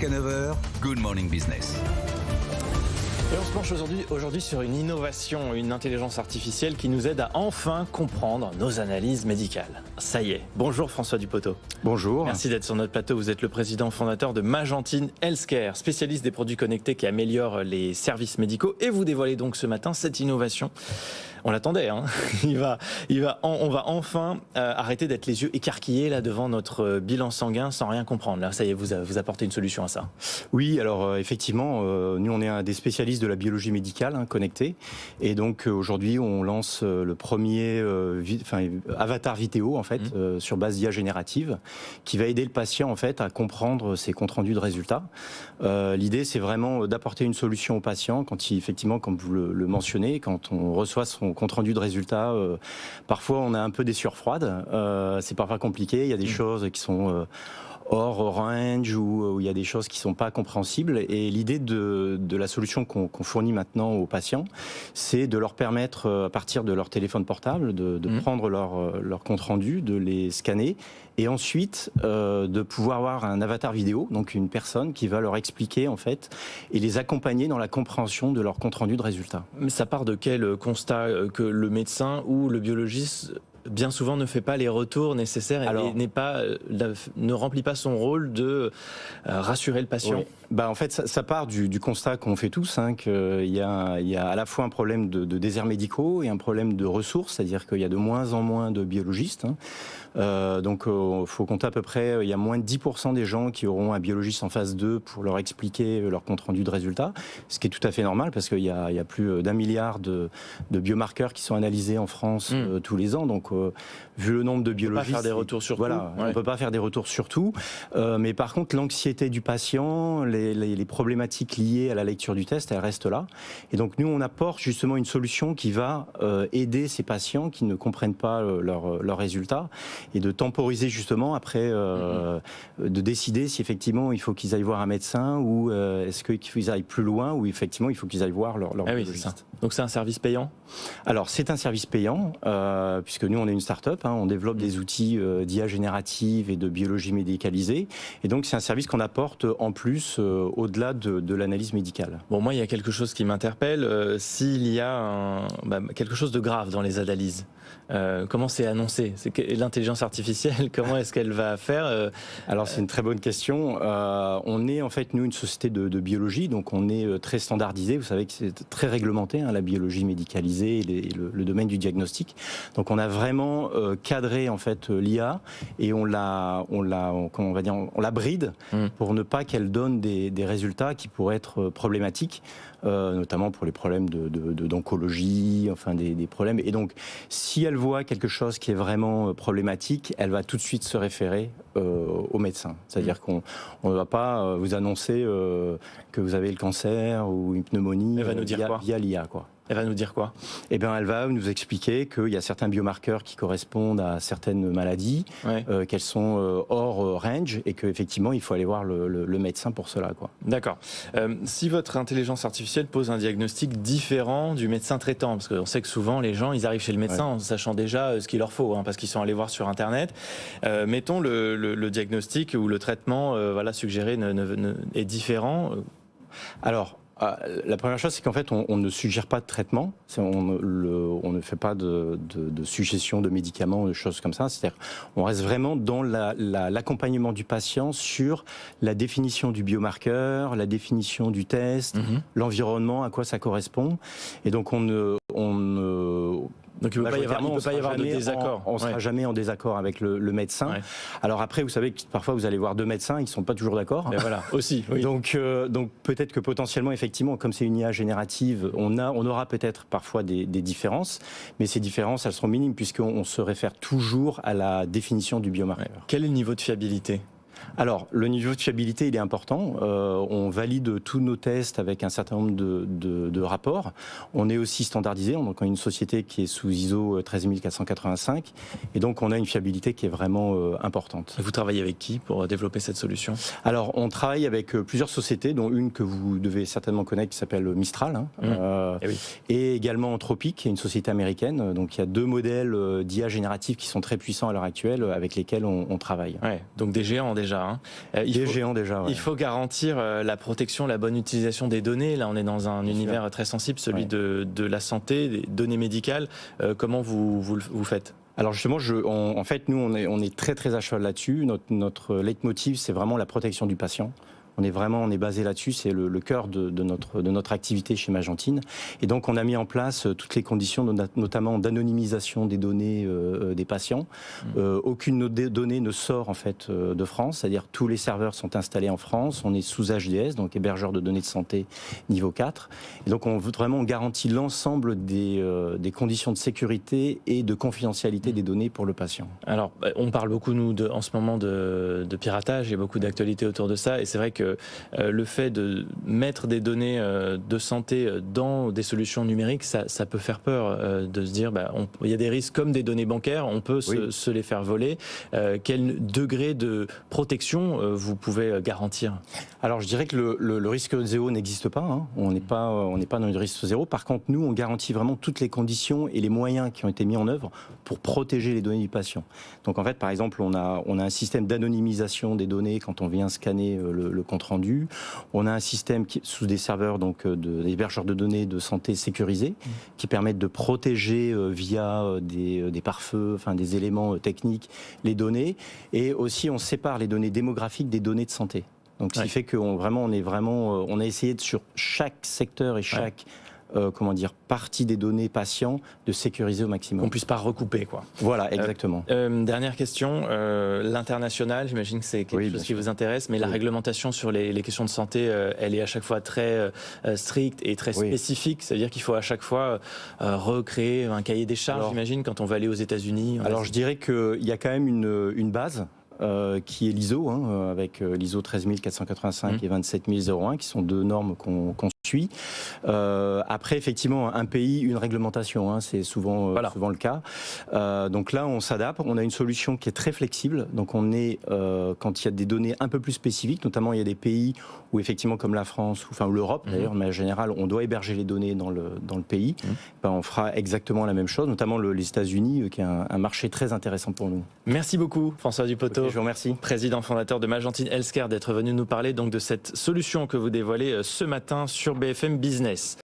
jusqu'à 9h, Good Morning Business. Et on se penche aujourd'hui sur une innovation, une intelligence artificielle qui nous aide à enfin comprendre nos analyses médicales. Ça y est. Bonjour François Dupoteau. Bonjour. Merci d'être sur notre plateau. Vous êtes le président fondateur de Magentine Healthcare, spécialiste des produits connectés qui améliorent les services médicaux. Et vous dévoilez donc ce matin cette innovation. On l'attendait, hein. On va enfin arrêter d'être les yeux écarquillés là devant notre bilan sanguin sans rien comprendre. Là, ça y est, vous apportez une solution à ça. Oui, alors effectivement, nous on est un des spécialistes de la biologie médicale connectée, et donc aujourd'hui on lance le premier avatar vidéo en fait sur base d'IA générative qui va aider le patient en fait à comprendre ses comptes rendus de résultats. L'idée c'est vraiment d'apporter une solution au patient quand effectivement, comme vous le mentionnez, quand on reçoit son compte rendu de résultats, parfois on a un peu des sueurs froides, c'est parfois compliqué, il y a des choses qui sont hors range ou il y a des choses qui sont pas compréhensibles, et l'idée de la solution qu'on fournit maintenant aux patients, c'est de leur permettre à partir de leur téléphone portable de prendre leur compte rendu, de les scanner et ensuite de pouvoir avoir un avatar vidéo, donc une personne qui va leur expliquer en fait et les accompagner dans la compréhension de leur compte rendu de résultats. Mais ça part de quel constat que le médecin ou le biologiste bien souvent ne fait pas les retours nécessaires et ne remplit pas son rôle de rassurer le patient? Oui. En fait, ça part du constat qu'on fait tous, qu'il y a à la fois un problème de déserts médicaux et un problème de ressources, c'est-à-dire qu'il y a de moins en moins de biologistes. Donc, faut compter à peu près, il y a moins de 10% des gens qui auront un biologiste en phase 2 pour leur expliquer leur compte rendu de résultats, ce qui est tout à fait normal parce qu'il y a plus d'1 milliard de biomarqueurs qui sont analysés en France tous les ans. Donc, vu le nombre de biologistes, on peut pas faire des retours sur tout. On peut pas faire des retours sur tout. Mais par contre, l'anxiété du patient, les problématiques liées à la lecture du test, elles restent là. Et donc nous, on apporte justement une solution qui va aider ces patients qui ne comprennent pas leurs résultats et de temporiser justement après, de décider si effectivement il faut qu'ils aillent voir un médecin ou est-ce qu'ils aillent plus loin ou effectivement il faut qu'ils aillent voir leur biologiste. Donc c'est un service payant? Alors c'est un service payant puisque nous on est une start-up, on développe des outils d'IA générative et de biologie médicalisée, et donc c'est un service qu'on apporte en plus au-delà de l'analyse médicale. Bon, moi il y a quelque chose qui m'interpelle, s'il y a quelque chose de grave dans les analyses. Comment c'est annoncé? L'intelligence artificielle, comment est-ce qu'elle va faire? Alors c'est une très bonne question. On est en fait nous une société de biologie, donc on est très standardisé. Vous savez que c'est très réglementé, la biologie médicalisée et le domaine du diagnostic. Donc on a vraiment cadré en fait l'IA et on la bride pour ne pas qu'elle donne des résultats qui pourraient être problématiques, notamment pour les problèmes d'oncologie, enfin des problèmes. Et donc si elle voit quelque chose qui est vraiment problématique, elle va tout de suite se référer au médecin. C'est-à-dire qu'on ne va pas vous annoncer que vous avez le cancer ou une pneumonie via l'IA, quoi. Elle va nous dire quoi? Eh bien, elle va nous expliquer qu'il y a certains biomarqueurs qui correspondent à certaines maladies, qu'elles sont hors range et qu'effectivement, il faut aller voir le médecin pour cela, quoi. D'accord. Si votre intelligence artificielle pose un diagnostic différent du médecin traitant, parce qu'on sait que souvent, les gens, ils arrivent chez le médecin en sachant déjà ce qu'il leur faut, parce qu'ils sont allés voir sur Internet. Mettons le diagnostic ou le traitement suggéré est différent. Alors, la première chose, c'est qu'en fait, on ne suggère pas de traitement. On ne fait pas de suggestion de médicaments, de choses comme ça. C'est-à-dire, on reste vraiment dans l'accompagnement du patient sur la définition du biomarqueur, la définition du test, l'environnement, à quoi ça correspond. Et donc, donc il ne peut pas y avoir de désaccord. On ne sera jamais en désaccord avec le médecin. Ouais. Alors après, vous savez que parfois vous allez voir deux médecins, ils ne sont pas toujours d'accord. Mais voilà, aussi. Oui. Donc peut-être que potentiellement, effectivement, comme c'est une IA générative, on aura peut-être parfois des différences, mais ces différences, elles seront minimes puisqu'on se réfère toujours à la définition du biomarqueur. Ouais. Quel est le niveau de fiabilité ? Alors, le niveau de fiabilité, il est important. On valide tous nos tests avec un certain nombre de rapports. On est aussi standardisé. Donc, on est une société qui est sous ISO 13485. Et donc, on a une fiabilité qui est vraiment importante. Et vous travaillez avec qui pour développer cette solution ? Alors, on travaille avec plusieurs sociétés, dont une que vous devez certainement connaître qui s'appelle Mistral. Et également Anthropic, qui est une société américaine. Donc, il y a deux modèles d'IA génératifs qui sont très puissants à l'heure actuelle avec lesquels on travaille. Ouais, donc des géants déjà. déjà. Hein. Des géants déjà. Ouais. Il faut garantir la protection, la bonne utilisation des données. Là, on est dans un univers très sensible, celui de la santé, des données médicales. Comment vous faites ? Alors justement, en fait, nous, on est très très à cheval là-dessus. Notre leitmotiv, c'est vraiment la protection du patient. On est basé là-dessus, c'est le cœur de notre activité chez Magentine. Et donc, on a mis en place toutes les conditions, notamment d'anonymisation des données des patients. Aucune donnée ne sort en fait de France, c'est-à-dire tous les serveurs sont installés en France. On est sous HDS, donc hébergeur de données de santé niveau 4. Et donc, on garantit l'ensemble des conditions de sécurité et de confidentialité des données pour le patient. Alors, on parle beaucoup, nous, en ce moment de piratage. Il y a beaucoup d'actualités autour de ça. Et c'est vrai que le fait de mettre des données de santé dans des solutions numériques, ça peut faire peur de se dire il y a des risques comme des données bancaires, on peut se les faire voler. Quel degré de protection vous pouvez garantir ? Alors je dirais que le risque zéro n'existe pas, hein. On n'est pas dans le risque zéro. Par contre, nous, on garantit vraiment toutes les conditions et les moyens qui ont été mis en œuvre pour protéger les données du patient. Donc en fait, par exemple, on a un système d'anonymisation des données quand on vient scanner le compte rendu. On a un système sous des serveurs d'hébergeurs de données de santé sécurisés qui permettent de protéger via des pare-feux, enfin des éléments techniques, les données. Et aussi, on sépare les données démographiques des données de santé. Donc, ce qui fait qu'on on a essayé sur chaque secteur et chaque partie des données patients de sécuriser au maximum. Qu'on puisse pas recouper, quoi. Voilà, exactement. Dernière question, l'international, j'imagine que c'est quelque chose qui vous intéresse, mais la réglementation sur les questions de santé, elle est à chaque fois très stricte et très spécifique. C'est-à-dire qu'il faut à chaque fois recréer un cahier des charges, j'imagine, quand on va aller aux États-Unis. Alors, je dirais qu'il y a quand même une base. Qui est l'ISO, avec l'ISO 13485 et 27001, qui sont deux normes qu'on suit. Après, effectivement, un pays, une réglementation, c'est souvent le cas. Donc là, on s'adapte. On a une solution qui est très flexible. Donc on est, quand il y a des données un peu plus spécifiques, notamment il y a des pays où effectivement, comme la France, ou l'Europe d'ailleurs, mais en général, on doit héberger les données dans le pays. On fera exactement la même chose, notamment les États-Unis, qui est un marché très intéressant pour nous. Merci beaucoup, François Dupoteau. Okay, je vous remercie. Président fondateur de Magentine Healthcare, d'être venu nous parler donc de cette solution que vous dévoilez ce matin sur BFM Business.